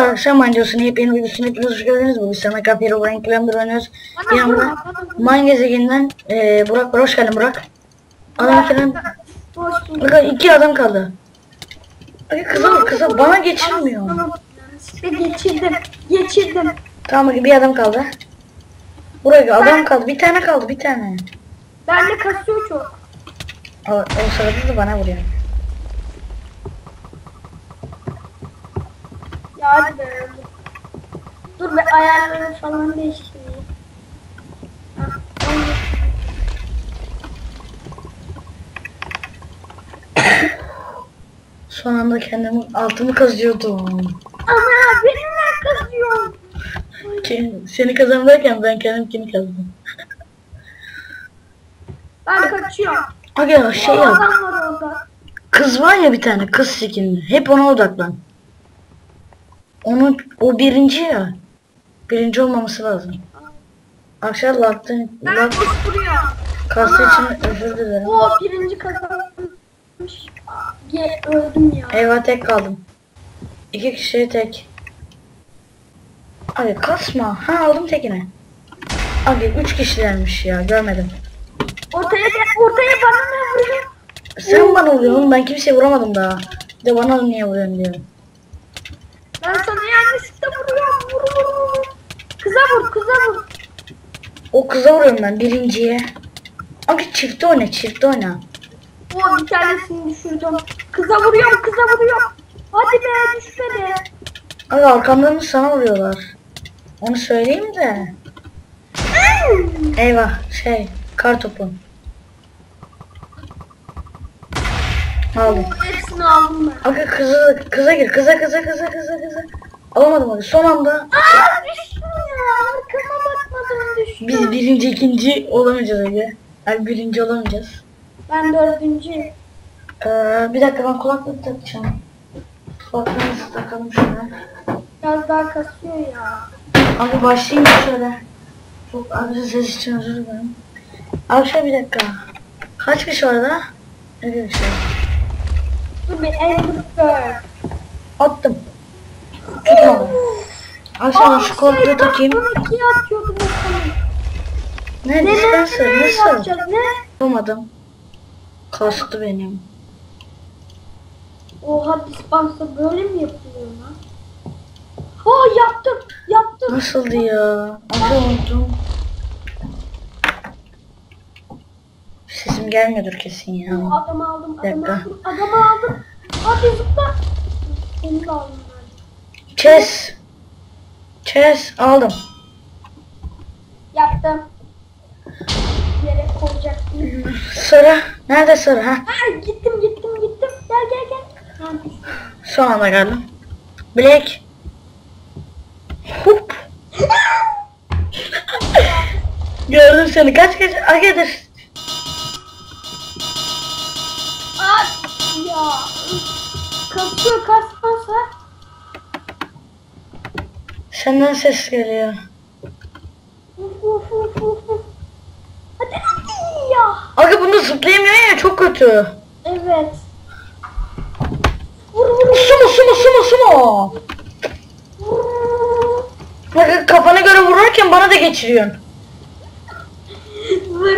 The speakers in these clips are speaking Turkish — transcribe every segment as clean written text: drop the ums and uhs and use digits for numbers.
arkadaşlar, Mancos'un yepyeni videosuna hepiniz hoş geldiniz. Bugün sana Kapiro Ranklamdır oynuyoruz. Yanımda Man gezegeninden Burak var. Hoş geldin Burak. Adamın iki adam kaldı. Kıza bana geçirmiyor. Geçirdim. Tamam, bir adam kaldı. Buraya adam kaldı. Bir tane kaldı, bir tane. Bende kasıyor çok. O sırada da bana vuruyor. Ya hadi be. Dur be, ayarları falan değiştireyim. Son anda kendimi altımı kazıyordum. Ana benimle kazıyor. Seni kazanırken ben kendimkini kazdım. Ben kaçıyorum. Aga şey yap. Adam var orada. Kız var ya, bir tane kız skinli. Hep ona odaklan. O birinci ya. Birinci olmaması lazım. Akşam laktın. Ben koşturuyorum. Kastı için özür dilerim. O birinci kazanmış. Öldüm ya. Eyvah, tek kaldım. İki kişiye tek. Abi kasma. Ha, aldım tekini. Abi 3 kişilermiş ya, görmedim. Ortaya bana ne vuruyor? Sen bana vuruyorsun, ben kimseye vuramadım daha. Bir de bana niye vuruyorsun diyor. Ben sana yanlışlıkla vuruyorum. Vur. Kıza vur. O kıza vuruyorum ben, birinciye. Abi çift oyna. O bir tanesini düşürdüm. Kıza vuruyorum. Hadi be, düşmedi. Abi arkamdan sana vuruyorlar. Onu söyleyeyim de. Eyvah, kartopu. Aldım. Hepsini aldım ben. Abi kıza gir. Kıza. Alamadım onu. Son anda. Düştüm ya. Arkama bakmadan düştüm. Biz birinci, ikinci olamayacağız öyle. Abi birinci olamayacağız. Ben dördüncüyüm. Bir dakika, ben kulaklık takacağım. Kulaklığımızı takalım şöyle. Biraz daha kasıyor ya. Abi başlayayım şöyle. Çok acı ses için özür dilerim. Abi şöyle bir dakika. Kaç kişi var da? Öyle bir şey. Dur bir Ember. Attım. Tutmadım. Aşağı şu kulaklığı takayım. Ben ikiye atıyordum o zaman. Ne? Ne Nasıl? yapacağız ne? Yapamadım. Kastı benim. Oha, dispansa böyle mi yapılıyor lan? Yaptım. Nasıldı ya? Acı unuttum. Sesim gelmiyordur kesin ya. Adamı aldım. Dakika. Hadi zıpla. Seni de aldım ben. Chess aldım. Yaptım. Yere koyacaktım. Sarı. Nerede sarı? Ha? Gittim. Gel. Ha, düştüm. Son anda geldim. Black. Hup. Gördüm seni. Kaç. Agedir. Ya. Kasmasa. Senden ses geliyor. Uf. Hadi ya. Aga bunu zıplayamıyor ya, çok kötü. Evet. Vur. Sumo. Aga kafana göre vururken bana da geçiriyorsun. Vur.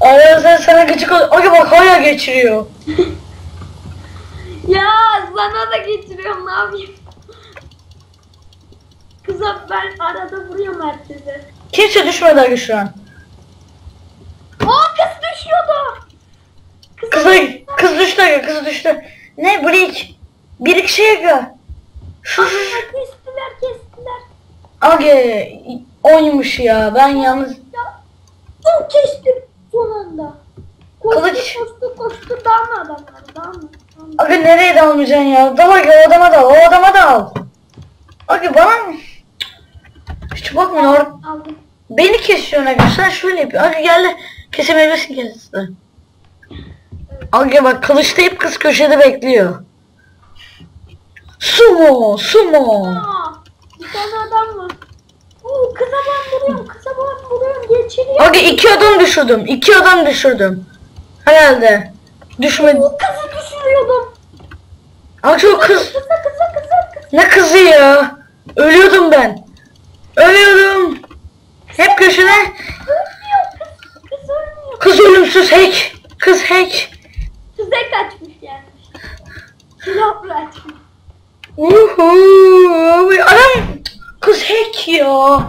Aga sen sana gıcık ol. Aga bak hala geçiriyor. Ya sana da getiriyorum, ne yapayım? Kıza ben arada vuruyorum herkese. Kimse düşmedi aga şu an. Kız düşüyordu. Kız düştü aga, kız düştü. Ne Bleak? Bir iki şey aga. Kestiler. Aga oymuş ya, ben yalnız. Ya, kestim son anda. Kılıç. Koştu. Dalma adamlar. Aga nereye dalmayacaksın ya? Dal aga, o adama dal. Aga bana mı? Hiç bakmıyor. Aldım. Beni kesiyorsun aga, sen şöyle yapıyorsun. Aga gel de kesemeyebilirsin kesti. Aga bak, kılıçta hep kız köşede bekliyor. Sumo. Bir tane adam var. Kıza ben vuruyorum. Geçiriyor. Aga iki adam düşürdüm. Herhalde. Düşmedi. Kızı düşürüyordum. Aga o kız. Kıza. Ne kızı ya? Ölüyordum ben. Ölüyordum. Hep köşede. Ölmüyor kız. Kız ölmüyor. Kız ölümsüz hack. Kız hack. Kıza kaçmış gelmiş. Silah bırakmış. Uhu. Adam kız hack ya.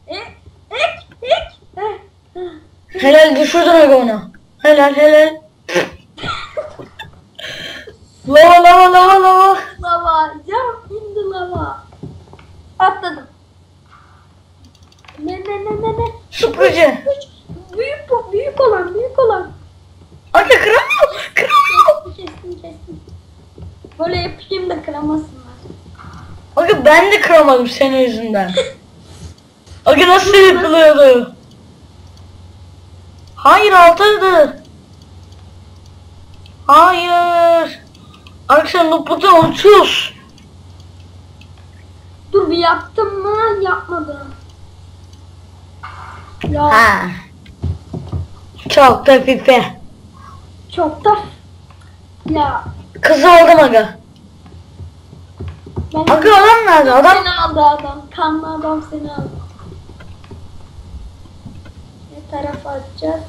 Ek. Helal düşürdün aga onu. Helal. Lava. Lava. Jump in the lava. Atladım. Ne. Süpürücü. Büyük olan. Aga kıramıyor. Kestim. Böyle yapayım da kıramasınlar. Aga ben de kıramadım senin yüzünden. Aga nasıl yapılıyordu? Hayır altaydı. Hayır. Arkadaşlar notebook'ta unutuyoruz. Dur bir yaptım mı? Yapmadım. Ya Ha. Çok da pipe. çok da ya Kızı aldım aga. ben Aga adam nerede? Adam seni aldı adam. Kanlı adam seni aldı. Ne tarafa atacağız?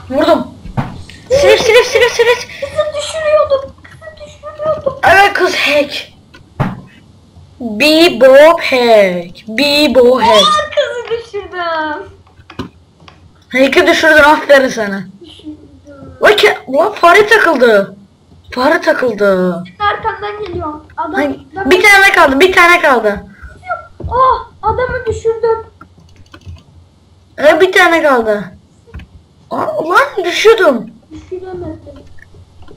vurdum. Silip. Kızı düşürüyordum. Evet kız hack. Bebop hack. Aa, kızı düşürdüm. Hack'i düşürdün aferin sana. Lan fare takıldı. Senin arkandan geliyorum. Adam, Bir tane kaldı. Oh, adamı düşürdüm. Bir tane kaldı. Lan düşüyordum. Düşüremedim.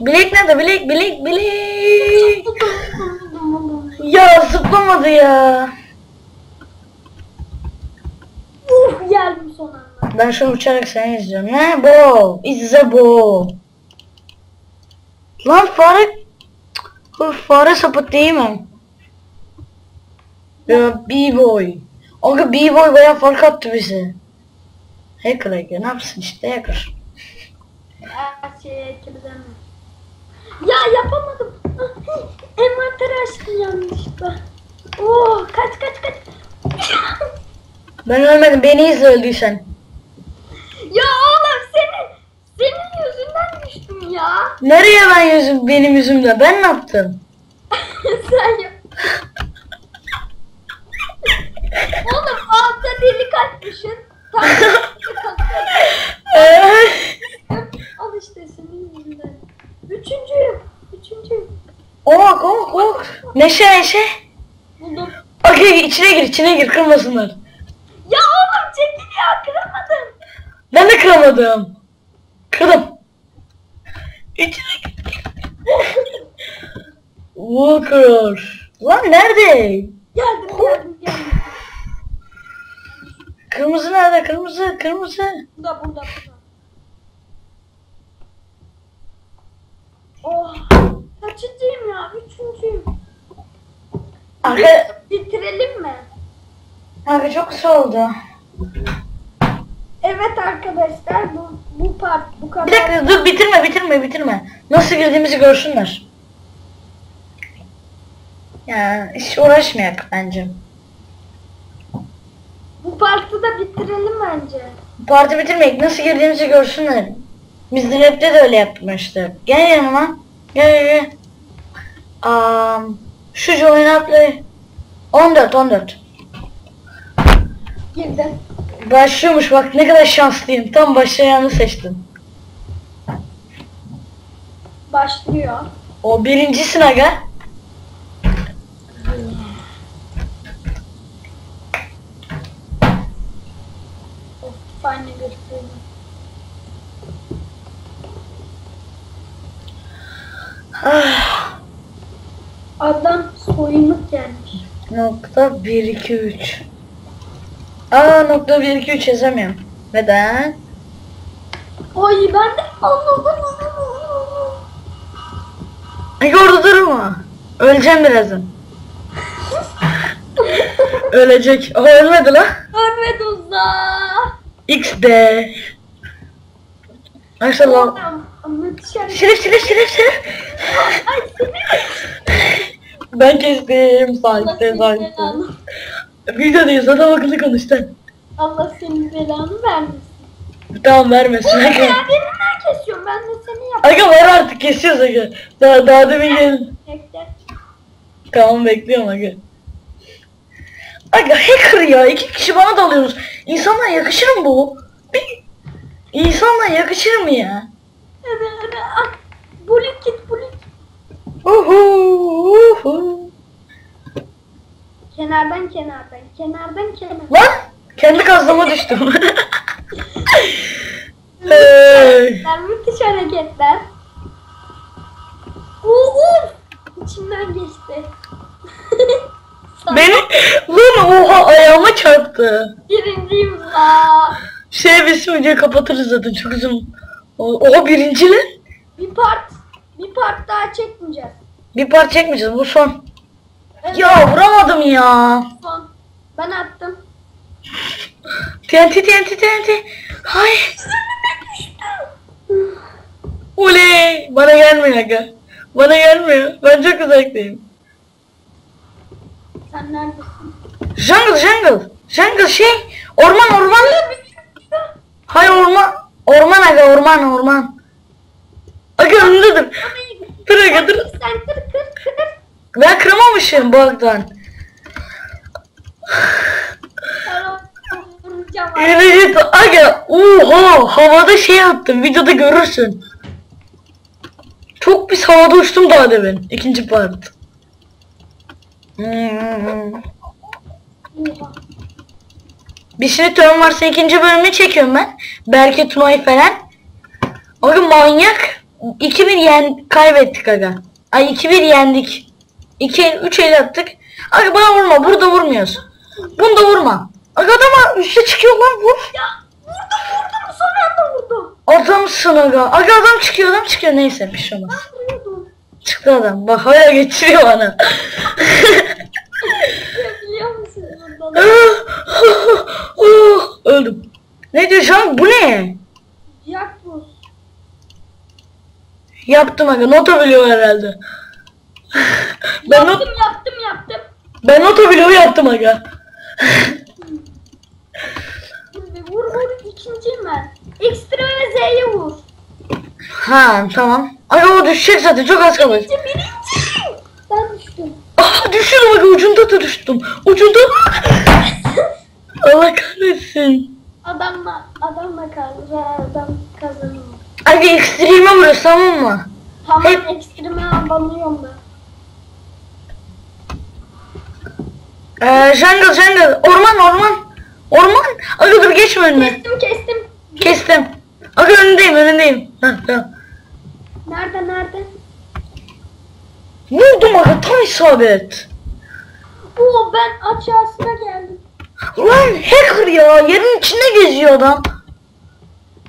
Bilek nerede? Bilek. Ya zıplamadı ya. Geldim son anda. Ben şu uçarak seni izliyorum. Ne bu? İzle bu. Lan fare sapıt değil mi? Ya B-boy. Aga B-boy bayağı fark attı bize. Hacker ne yapsın işte hacker. Her şeye kirlenme. Ya yapamadım. Envanteri açtım yanlışlıkla. Oh, kaç. Ben ölmedim, beni izle öldüysen. Ya oğlum senin yüzünden düştüm ya. Nereye benim yüzümden? Ben ne yaptım? Sen yap. Oğlum altta delik açmışsın. Tam al işte senin yüzünden. Üçüncü. Ok. Neşe. Buldum. Okey içine gir kırmasınlar. Ya oğlum çekil ya, kıramadım. Ben de kıramadım. Kırdım. İçine gir. Walker. Lan nerede? Geldim. Kırmızı nerede? Kırmızı. Burada. Oh, kaçıncıyım ya? Üçüncüyüm. Bitirelim mi? Abi çok kısa oldu. Evet arkadaşlar, bu part bu kadar. Bir dakika dur bitirme. Nasıl girdiğimizi görsünler. Ya hiç uğraşmayak bence. Bu partı da bitirelim bence. Parti bitirmeyek, nasıl girdiğimizi görsünler. Biz de rapte de öyle yapmıştık. Gel yanıma. Gel. Şu join play. 14. Girdim. Başlıyormuş bak, ne kadar şanslıyım. Tam başlayanı seçtim. Başlıyor. O birincisin aga. Of, aynı göstereyim. Adam soyunuk gelmiş. Nokta 1 2 3. Nokta 1 2 3 yazamıyorum. Neden? Oy, ben de anladım. Aga orada durma. Öleceğim birazdan. Ölecek. O ölmedi la. Ölmedi uza. XD. Maşallah. Ama dışarı. Şerif. Ay seni. Ben kestim. Allah Sahte senin sahte. belanı. Videodayız adam akıllı konuş lan. Allah senin belanı vermesin. Tamam vermesin. Ya Aga. birinden kesiyorum ben de seni yapayım. Aga ver artık kesiyoruz aga. Daha demin gel. Bekle. Tamam bekliyorum aga. Aga hacker ya. 2 kişi bana dalıyoruz. İnsanlara yakışır mı bu? İnsanlara yakışır mı ya? Hadi. Ah. Bulik git bulik. Uhu. Kenardan. Lan kendi kazlama düştüm. Hey. Müthiş hareketler. Uf. İçimden geçti. Beni lan oha ayağıma çarptı. Birinciyim la. Biz videoyu kapatırız zaten çok uzun. Oha birinciler. Bir part daha çekmeyeceğiz. Bir parça çekmeyeceğiz bu son. Evet, Ya vuramadım ya. son. Ben attım. TNT. Hayır. Oley. Bana gelmiyor aga. Bana gelmiyor. Ben çok uzaktayım. Sen neredesin? Jungle orman. Hayır orman aga orman. Aga önünde dur. Dur aga dur. Sen kır. Ben kıramamışım bug'dan. Sana vuracağım. Yürü git aga. Oha havada attım videoda görürsün. Çok pis havada uçtum daha demin. İkinci part. Oha. Bir şimdi turn varsa ikinci bölümü çekiyorum ben. Berke Tunay falan. Aga manyak. 2-1 kaybettik aga. Ay 2-1 yendik. 3 el attık. Aga bana vurma. Burada vurmuyoruz. Bunu da vurma. Aga adama üste çıkıyor lan vur. Ya vurdum son anda vurdum. Adamsın aga. Aga adam çıkıyor neyse bir şey olmaz. Ben vuruyordum. Çıktı adam. Bak hala geçiriyor bana. Ya biliyor musun bundan? Öldüm. Ne diyor şu an? Bu ne? Jackpot. Yaptım aga. Nota biliyor herhalde. Yaptım. Ben nota biliyor yaptım aga. Şimdi vur ikinciyim ben. Ekstra ve Z'ye vur. Ha tamam. Aga o düşecek zaten çok az kalır. Birinci. Ben düştüm. Düşürdüm aga ucunda da düştüm. Ucunda. Allah kahretsin. Adamla kaldı. Adam kazanıyor. Aga ekstreme vuruyoruz tamam mı? Tamam Hep- ekstreme banlıyorum ben. Jungle. Orman. Aga dur geçme önüme. Kestim. Aga önündeyim. Heh, tamam. Nerede? Vurdum aga tam isabet. Oo ben aşağısına geldim. Lan hacker ya yerin içinde geziyor adam.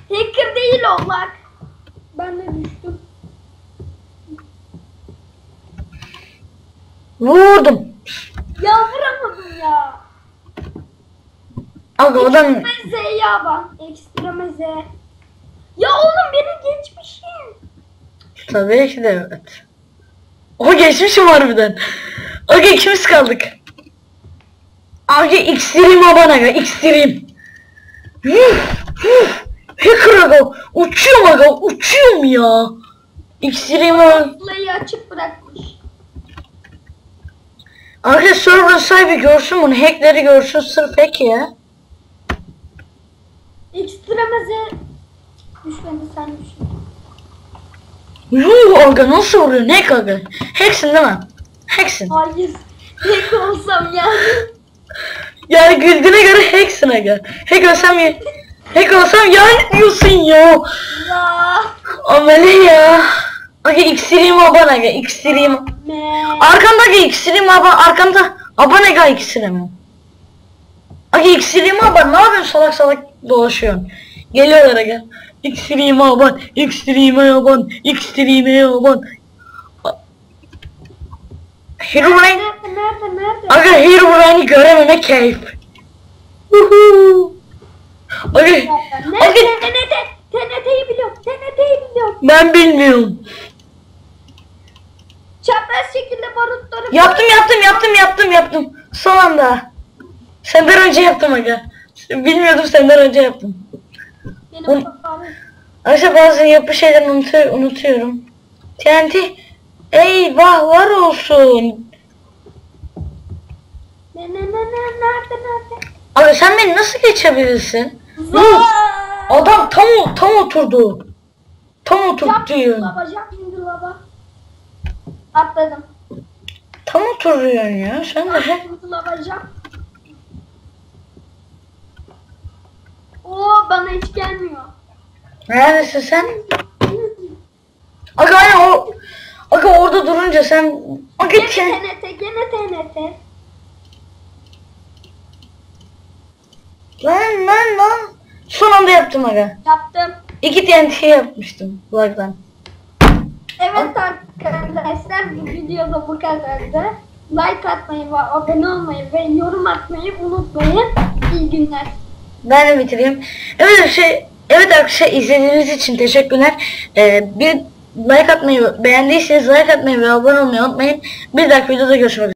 Hacker değil o bak. Ben de düştüm. Vurdum. Ya vuramadım ya. Aga adam Ekstreme Z ya bak. Ekstreme Z. Ya oğlum beni geçmişsin. tabii ki de evet. O geçmişim harbiden. Aga ikimiz kaldık. Aga Xtreme aban aga Xtreme. Hacker aga uçuyorum ya. Xtreme Play'i açık bırakmış. aga server sahibi görsün bunu hackleri görsün sırf hack ya. Ekstreme Z. Düşmedi sen düştün. Yuh aga nasıl vuruyor hack aga. Hacksin değil mi? Hacksin. Hayır. Hack olsam yani. Yani güldüğüne göre hacksin aga. Hack olsam yani diyorsun ya. La. Amele ya. Aga Xtreme aban aga Xtreme. Me. Arkanda aga Xtreme aban arkanda. Aban aga Xtreme. Aga Xtreme aban ne yapıyorsun salak dolaşıyorsun. Geliyorlar aga. Xtreme aban. Herobrine. Nerede? Aga Herobrine'i görememek keyif. Aga TNT'yi biliyorum. ben bilmiyorum. Çapraz şekilde barutları... Yaptım. Son anda. Senden önce yaptım aga. Bilmiyordum, senden önce yaptım. Benim abi. Ayrıca bazı yapı şeyleri unutuyorum. TNT. Eyvah var olsun. Nerede? Abi sen beni nasıl geçebilirsin? Adam tam oturdu. Tam oturtuyor. Şimdi lava. Atladım. Tam oturuyorsun ya. Sen de hep. Oo, bana hiç gelmiyor. Neredesin sen? Aga hani o. Aga orada durunca sen. Aga Gene TNT. Lan. Son anda yaptım aga. Yaptım. 2 TNT yapmıştım bug'dan. Evet arkadaşlar, bu videoda bu kadardı. Like atmayı ve abone olmayı ve yorum atmayı unutmayın. İyi günler. Ben de bitireyim. Evet arkadaşlar izlediğiniz için teşekkürler. Bir like atmayı, beğendiyseniz like atmayı ve abone olmayı unutmayın. Bir dahaki videoda görüşmek üzere.